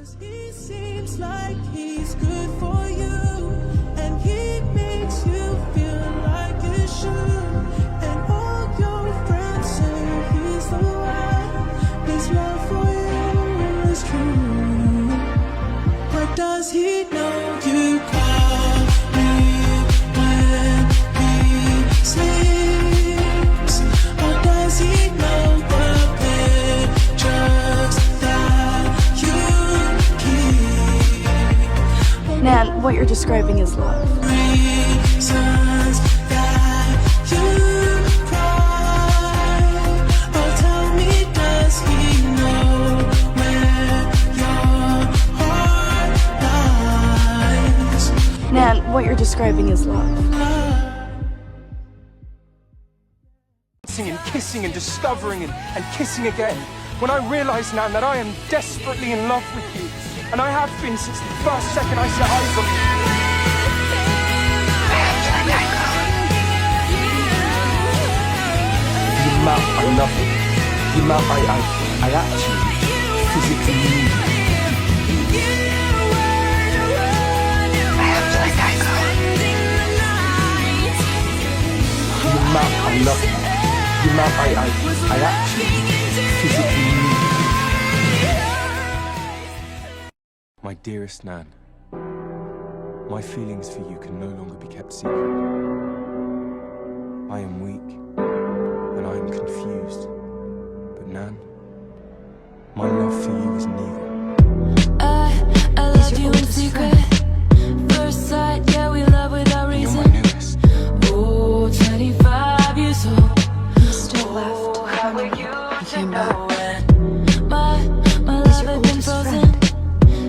He seems like he's good for you, and he makes you feel like you should. And all your friends say he's the one. His love for you is true. But does he know you call me when he sleeps? Or does he know the pictures that you keep? Nan, what you're describing is love. Reasons that you cry. Oh, tell me, does he know where your heart lies? Nan, what you're describing is love. And kissing and discovering and kissing again. When I realise now that I am desperately in love with you, and I have been since the first second I set eyes on you. The amount I love you, the amount I actually physically need you. The amount I love you, the amount I actually physically need you. My dearest Nan, my feelings for you can no longer be kept secret. I am weak and I am confused, but Nan, my love for you is neither. I loved you in secret. First sight, yeah, we love without reason. You're my newest. Oh, 25 years old. Still left. Oh, how were you He came back. My love had been frozen.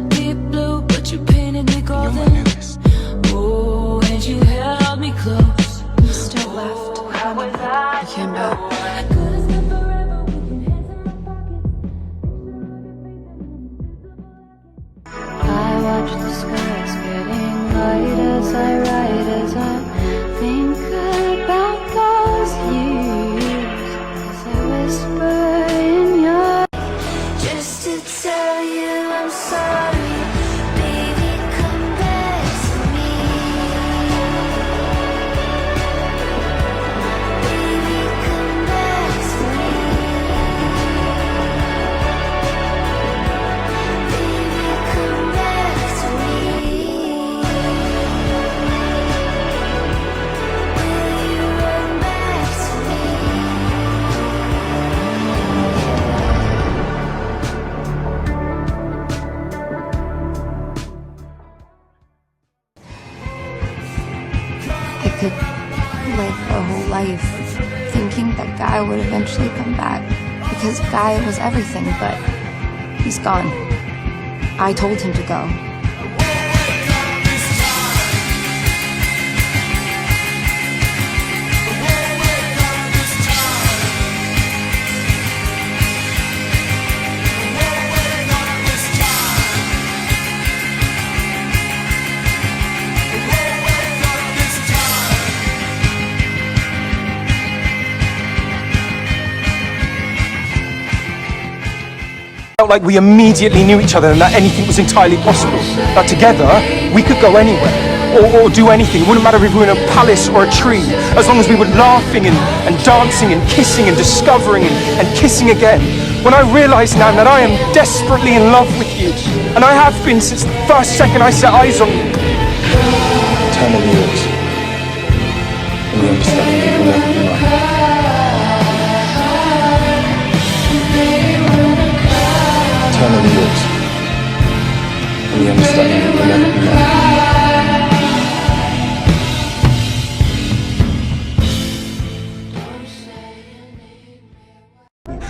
Deep blue, but you painted me You're golden. my newest. Oh, and you held me close. Still left. Oh, how was I? He came back. I could have spent forever with your hands in my pockets. I watch the skies getting light as I ride, as I think about those years, as I whisper in your just to tell you I'm sorry, baby, come back to me. Baby, come back to me. Baby, come back to me. Will you run back to me? I could live a whole life thinking that Guy would eventually come back, because Guy was everything, but he's gone. I told him to go. Felt like we immediately knew each other and that anything was entirely possible. That together, we could go anywhere or do anything. It wouldn't matter if we were in a palace or a tree, as long as we were laughing and dancing and kissing and discovering and kissing again. When I realise now that I am desperately in love with you, and I have been since the first second I set eyes on you. Eternally yours, and the understanding that you'll never be mine. Eternally yours, and the understanding that you'll never be mine.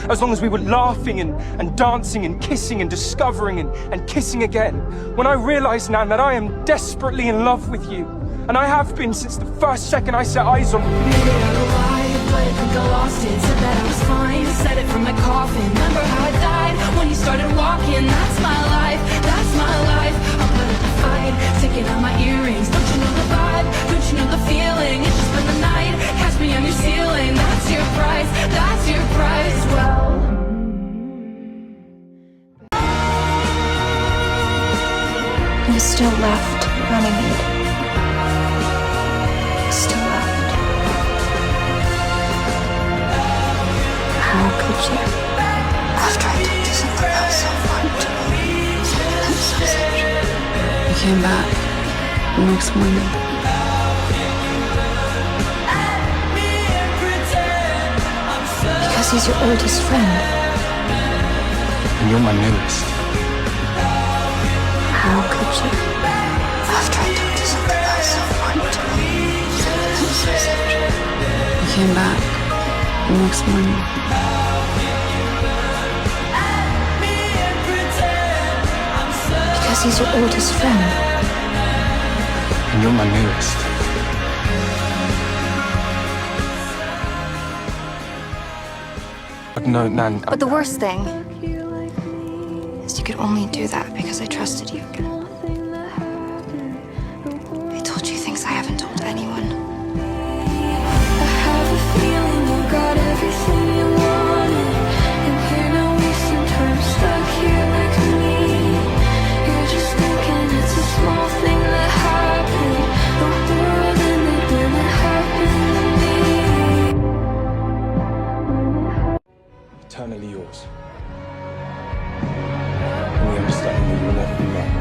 As long as we were laughing and dancing and kissing and discovering and kissing again. When I realise now that I am desperately in love with you, and I have been since the first second I set eyes on you. Maybe I'm alive, but I think I lost it. Said that I was fine, said it from my coffin. Remember how I died when you started walking? That's my life, that's my life. I'll put up a fight, taking out my earrings. Don't you know the vibe? Don't you know the feeling? It's just been the night, catch me on your ceiling. That's your price, that's your price. Well, And still left, Runnymede. Still left. How could you? After I told you something that was so important to me. Something that was so special. You came back the next morning. Because he's your oldest friend. And you're my newest. How could you? After I told you something that was so important to me. Something that was so special. You came back the next morning. Because he's your oldest friend. And you're my newest. But no, Nan. But the worst thing is you could only do that because I trusted you. I told you things I haven't told anyone. I have a feeling you got everything you wanted, and here now wasting time stuck here like me. You're just thinking it's a small thing that happened. The world ended when it happened to me. Eternally yours. And the understanding that you will never be mine.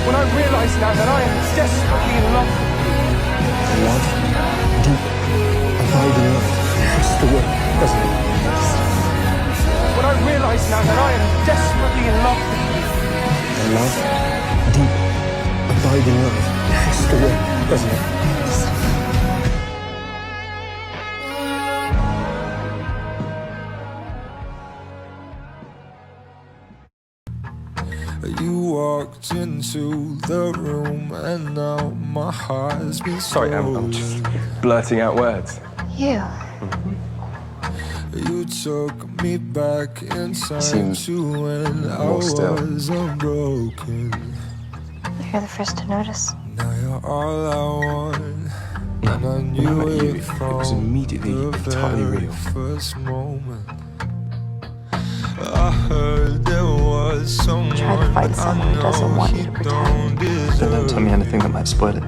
When I realise now that I am desperately in love with you. Love, deep, abiding love, has to win, doesn't it? When I realise now that I am desperately in love with you. And love, deep, abiding love, has to win, doesn't it? You walked into the room and now my heart's been Sorry, I'm just blurting out words. You. You took me back in time Seems to when I more still. was unbroken. You're the first to notice. Now you're all I want, and I When I knew met you, it it from was immediately the entirely very real. first moment. I heard there was someone Try to fight someone who doesn't want you to pretend. Then don't tell me anything that might spoil it.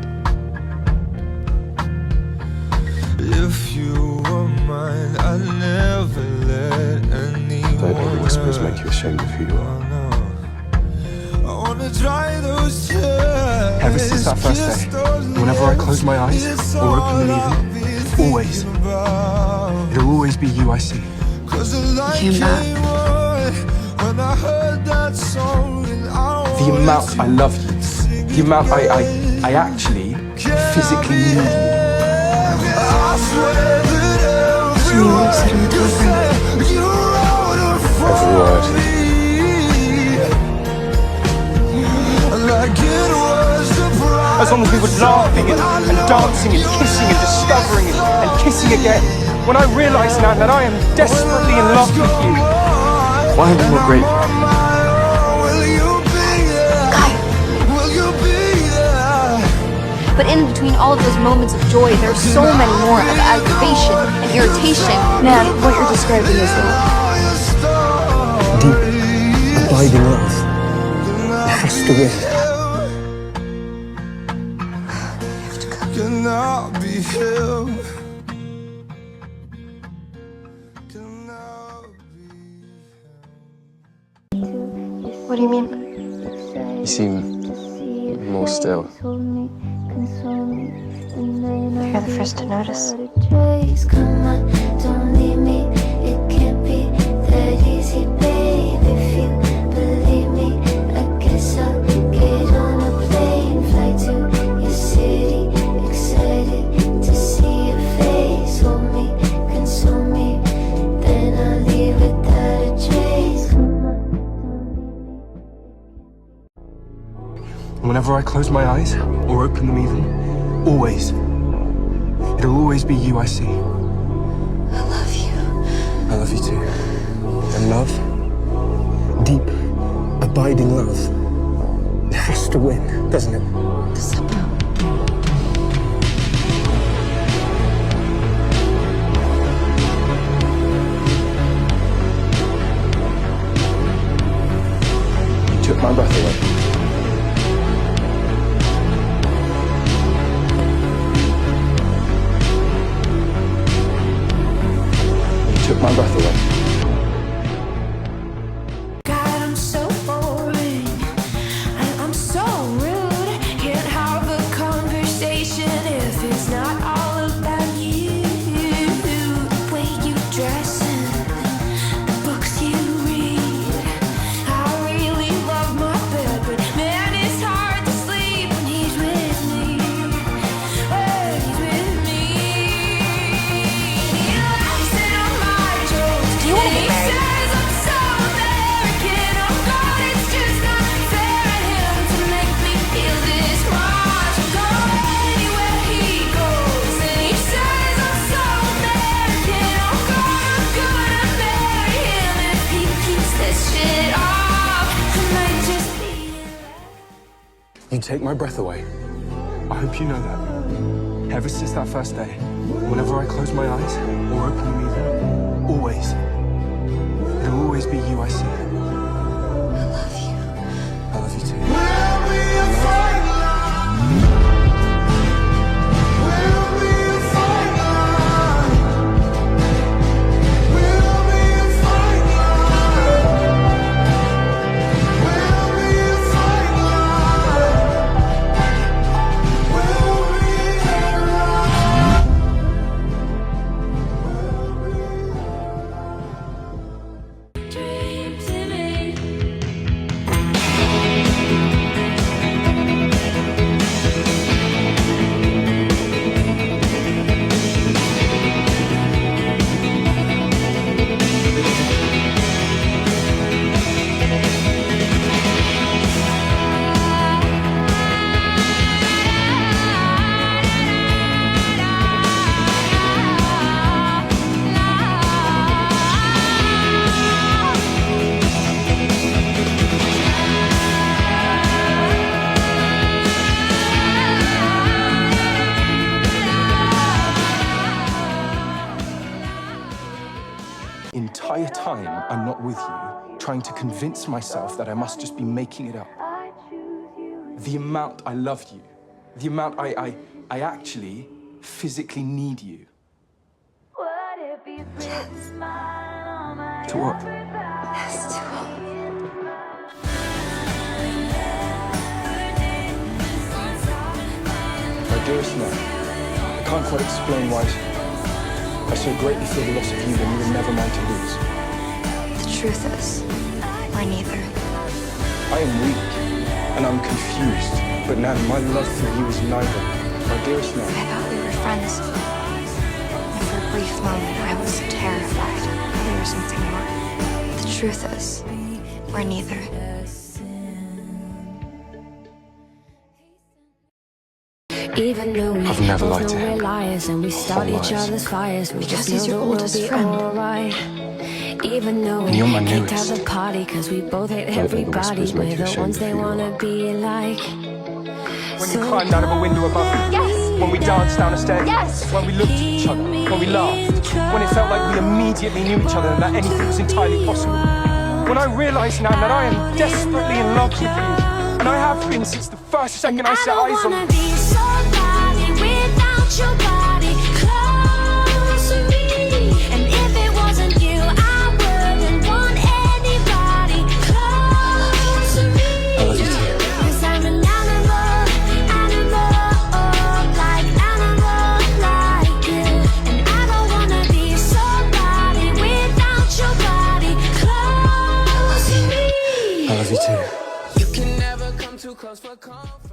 If you were mine, I'd never let anyone. Don't let the whispers make you ashamed of who you are. I wanna dry those tears. Ever since that first day, whenever I close my eyes or open them even, always, it'll always be you I see. Came back. The amount I love you, the amount I actually physically need you. To me, what you said on the telegram. Every word. As long as we were laughing and dancing and kissing and discovering and kissing again. When I realise now that I am desperately in love with you. Why am I more grateful? But in between all of those moments of joy, there's so many more of aggravation and irritation. Man, what you're describing is love. Deep, abiding love, has to win. Cannot be held. Cannot be What do you mean? You seem more still. You're the first to notice. Come on, don't leave me. It can't be that easy, babe. If you believe me, I guess I'll get on a plane, fly to your city, excited to see your face. Hold me, console me, then I'll leave without a trace. Come on, Whenever I close my eyes or open them even, always, it'll always be you I see. I love you. I love you too. And love, deep, abiding love, it has to win, doesn't it? You took my breath away. took my breath away. God, I'm so boring, and I'm so rude. Can't have a conversation if it's not all about you. The way you dress and the books you read. I really love my bed, but man, it's hard to sleep when he's with me. When he's with me. He laughs at all my jokes. Do you want to get married? You take my breath away. I hope you know that. Ever since that first day, whenever I close my eyes or open them even, always, it'll always be you I see. I love you. I love you too. Entire time I'm not with you, trying to convince myself that I must just be making it up. The amount I love you, the amount I actually physically need you. To what? Yes, to My dearest Nat, I can't quite explain why I so greatly feel the loss of you when you were never mine to lose. The truth is, we're neither. I am weak and I'm confused, but Nan, my love for you is neither. My dearest Nan. I thought we were friends. And for a brief moment, I was terrified that we were something more. The truth is, we're neither. Even though we I've never both lied to know him. we're liars and we start All each lies. other's fires, we Because just he's know your that we'll oldest be friend. alright. Even though And you're my we kicked out newest. the party, cause we both hate Don't let the everybody. whispers make We're you the ashamed ones of they who you wanna are. be like. When you climbed out of a window above me. Yes. When we danced down a stair. Yes. When we looked at each other. When we laughed. When it felt like we immediately knew each other and that anything was entirely possible. When I realised now that I am desperately in love with you. And I have been since the first second I set eyes on you. Be somebody without your body close to me. And if it wasn't you, I wouldn't want anybody close to me. I love you too. 'Cause I'm an animal, like you. And I don't wanna be somebody without your body close to me. I love you too. You can never come too close for comfort.